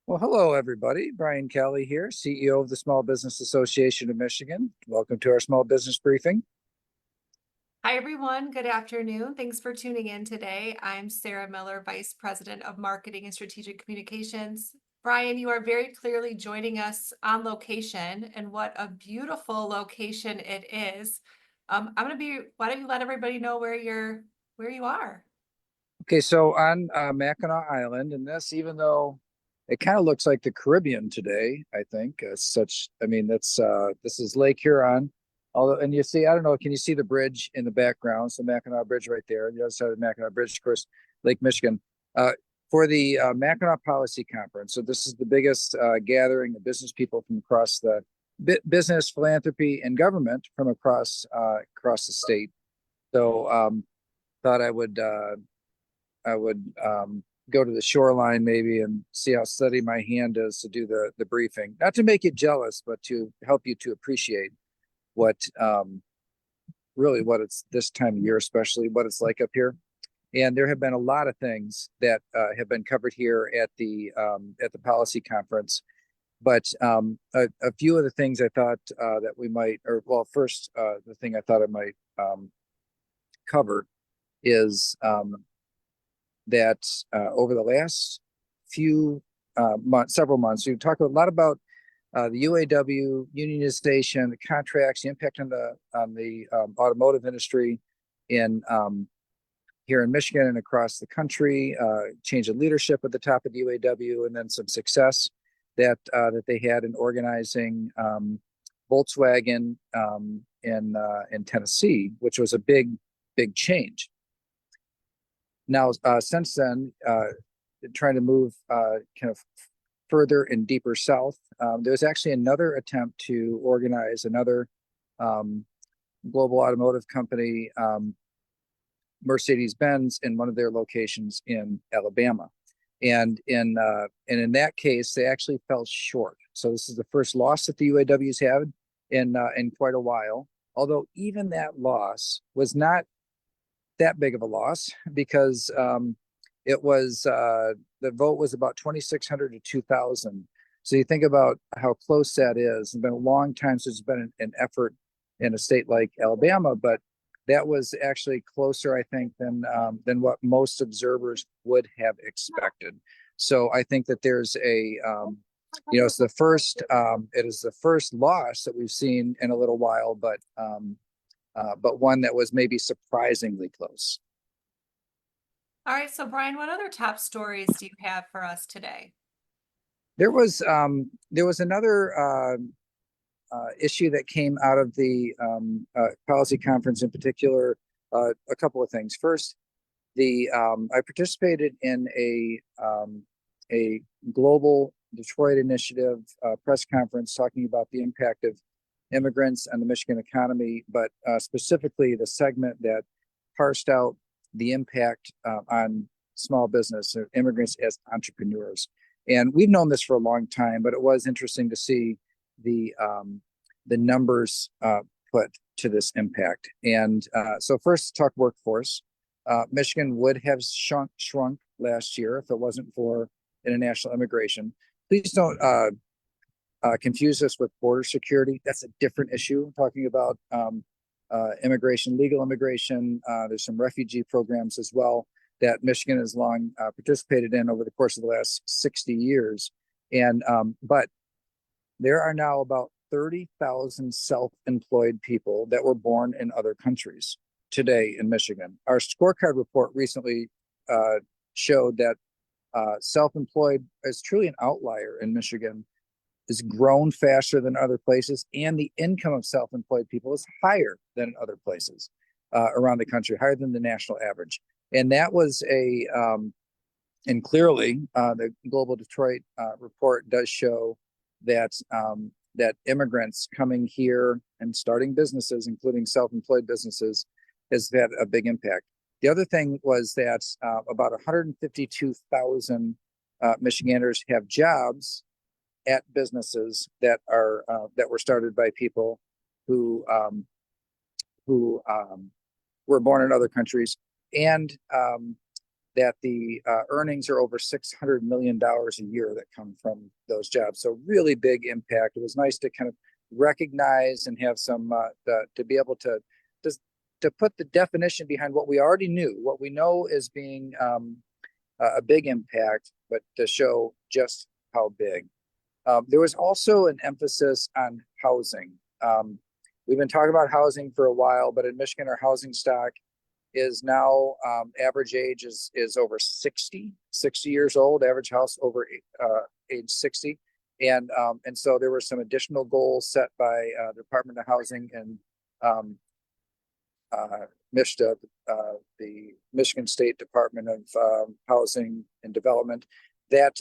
Well, hello, everybody. Brian Calley here, CEO of the Small Business Association of Michigan. Welcome to our small business briefing. Hi, everyone. Good afternoon. Thanks for tuning in today. I'm Sarah Miller, Vice President of Marketing and Strategic Communications. Brian, you are very clearly joining us on location, and what a beautiful location it is. Why don't you let everybody know where you are? Okay, so on Mackinac Island, and this, even though it kind of looks like the Caribbean today, I think, this is Lake Huron. Although, and you see, I don't know, can you see the bridge in the background? So Mackinac Bridge right there, the other side of the Mackinac Bridge, of course, Lake Michigan. For the Mackinac Policy Conference. So this is the biggest gathering of business people from across the business, philanthropy, and government from across the state. So thought I would go to the shoreline maybe and see how steady my hand is to do the briefing. Not to make you jealous, but to help you to appreciate what really what it's this time of year, especially what it's like up here. And there have been a lot of things that have been covered here at the policy conference. But a few of the things I thought that we might, or well, first, the thing I thought I might cover is that over the last few several months, we talked a lot about the UAW unionization, the contracts, the impact on the automotive industry in here in Michigan and across the country, change of leadership at the top of the UAW, and then some success that they had in organizing Volkswagen in Tennessee, which was a big change. Now, since then, trying to move kind of further and deeper south, there was actually another attempt to organize another global automotive company, Mercedes-Benz, in one of their locations in Alabama. And in that case, they actually fell short. So this is the first loss that the UAWs had in quite a while. Although even that loss was not that big of a loss, because it was the vote was about 2,600 to 2,000. So you think about how close that is. It's been a long time since there's been an effort in a state like Alabama, but that was actually closer, I think, than what most observers would have expected. So I think that there's it's the first it is the first loss that we've seen in a little while, but one that was maybe surprisingly close. All right, so Brian, what other top stories do you have for us today? There was another issue that came out of the policy conference in particular. A couple of things. First, I participated in a global Detroit initiative press conference talking about the impact of immigrants on the Michigan economy, but specifically the segment that parsed out the impact on small business, immigrants as entrepreneurs. And we've known this for a long time, but it was interesting to see the numbers put to this impact. And so first, talk workforce. Michigan would have shrunk last year if it wasn't for international immigration. Please don't confuse us with border security. That's a different issue. I'm talking about immigration, legal immigration. There's some refugee programs as well that Michigan has long participated in over the course of the last 60 years. And but there are now about 30,000 self-employed people that were born in other countries today in Michigan. Our scorecard report recently showed that self-employed is truly an outlier in Michigan, is grown faster than other places, and the income of self-employed people is higher than in other places around the country, higher than the national average. And that was and clearly the Global Detroit report does show that that immigrants coming here and starting businesses, including self-employed businesses, has had a big impact. The other thing was that about 152,000 Michiganders have jobs at businesses that were started by people who were born in other countries, and that the earnings are over $600 million a year that come from those jobs. So really big impact. It was nice to kind of recognize and have some to be able to put the definition behind what we already knew, what we know as being a big impact, but to show just how big. There was also an emphasis on housing. We've been talking about housing for a while, but in Michigan, our housing stock is now average age is over 60 years old, average house over age 60. And so there were some additional goals set by the Department of Housing and MISTA, the Michigan State Department of Housing and Development, that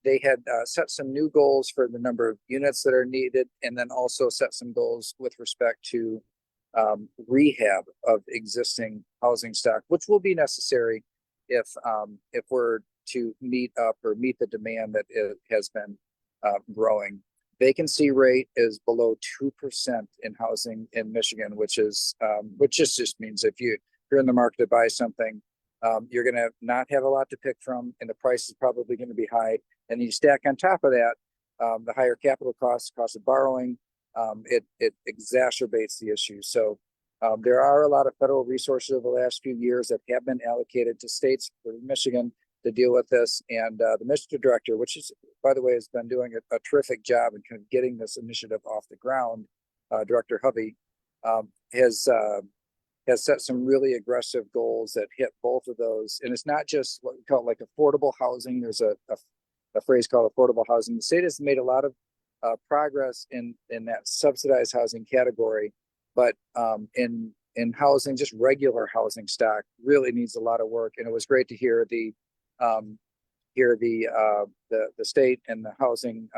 they had set some new goals for the number of units that are needed, and then also set some goals with respect to rehab of existing housing stock, which will be necessary if we're to meet the demand that it has been growing. Vacancy rate is below 2% in housing in Michigan, which just means if you're in the market to buy something, you're going to not have a lot to pick from, and the price is probably going to be high. And you stack on top of that the higher capital cost of borrowing. It exacerbates the issue. So there are a lot of federal resources over the last few years that have been allocated to states, for Michigan, to deal with this. And the Michigan director, which is, by the way, has been doing a terrific job in kind of getting this initiative off the ground, Director Hovey, has set some really aggressive goals that hit both of those. And it's not just what we call like affordable housing. There's a phrase called affordable housing. The state has made a lot of progress in that subsidized housing category, but in housing, just regular housing stock really needs a lot of work. And it was great to hear the state and the housing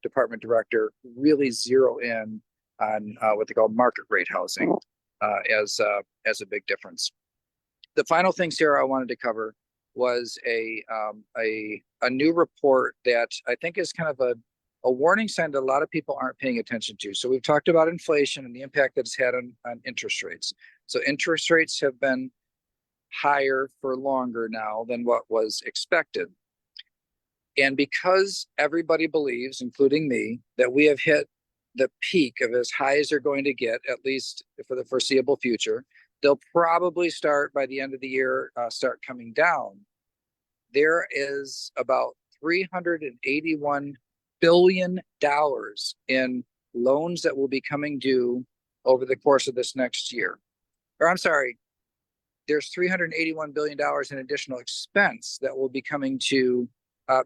department director really zero in on what they call market rate housing as a big difference. The final thing, Sarah, I wanted to cover was a new report that I think is kind of a warning sign that a lot of people aren't paying attention to. So we've talked about inflation and the impact that it's had on interest rates. So interest rates have been higher for longer now than what was expected. And because everybody believes, including me, that we have hit the peak of as high as they're going to get, at least for the foreseeable future, they'll probably start by the end of the year, start coming down. There is about $381 billion in loans that will be coming due over the course of this next year. Or I'm sorry, there's $381 billion in additional expense that will be coming to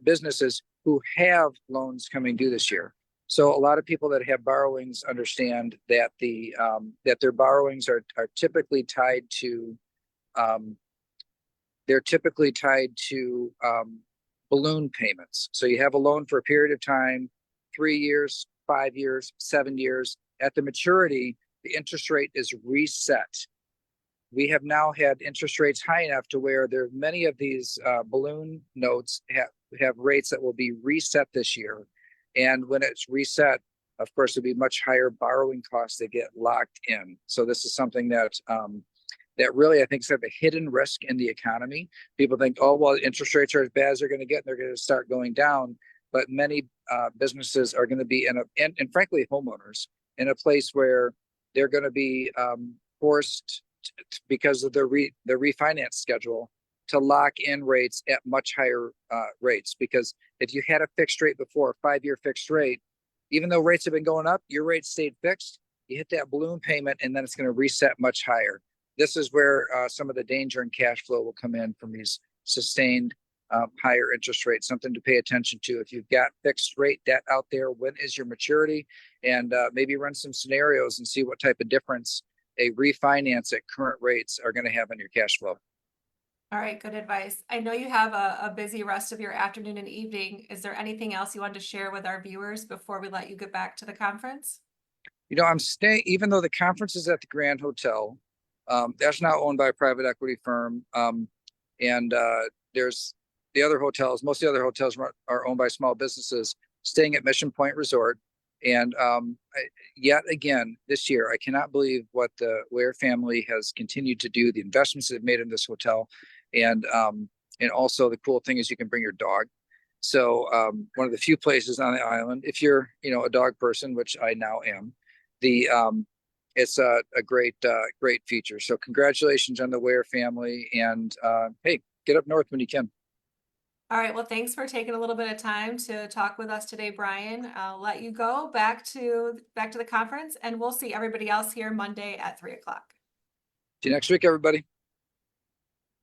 businesses who have loans coming due this year. So a lot of people that have borrowings understand that that their borrowings are typically tied to balloon payments. So you have a loan for a period of time, 3 years, 5 years, 7 years. At the maturity, the interest rate is reset. We have now had interest rates high enough to where there many of these balloon notes have rates that will be reset this year. And when it's reset, of course, there'll be much higher borrowing costs that get locked in. So this is something that really, I think, is sort of a hidden risk in the economy. People think, oh, well, interest rates are as bad as they're going to get, and they're going to start going down. But many businesses are going to be and frankly, homeowners in a place where they're going to be forced because of the refinance schedule to lock in rates at much higher rates. Because if you had a fixed rate before, a 5-year fixed rate, even though rates have been going up, your rate stayed fixed. You hit that balloon payment, and then it's going to reset much higher. This is where some of the danger in cash flow will come in from these sustained higher interest rates. Something to pay attention to. If you've got fixed rate debt out there, when is your maturity? And maybe run some scenarios and see what type of difference a refinance at current rates are going to have on your cash flow. All right, good advice. I know you have a busy rest of your afternoon and evening. Is there anything else you want to share with our viewers before we let you get back to the conference? You know, I'm staying, even though the conference is at the Grand Hotel, that's now owned by a private equity firm. And there's the other hotels, most of the other hotels are owned by small businesses, staying at Mission Point Resort. And yet again, this year, I cannot believe what the Ware family has continued to do, the investments they've made in this hotel. And also the cool thing is you can bring your dog. So one of the few places on the island, if you're, a dog person, which I now am, it's a great feature. So congratulations on the Ware family, and hey, get up north when you can. All right, well, thanks for taking a little bit of time to talk with us today, Brian. I'll let you go back to the conference, and we'll see everybody else here Monday at 3 o'clock. See you next week, everybody.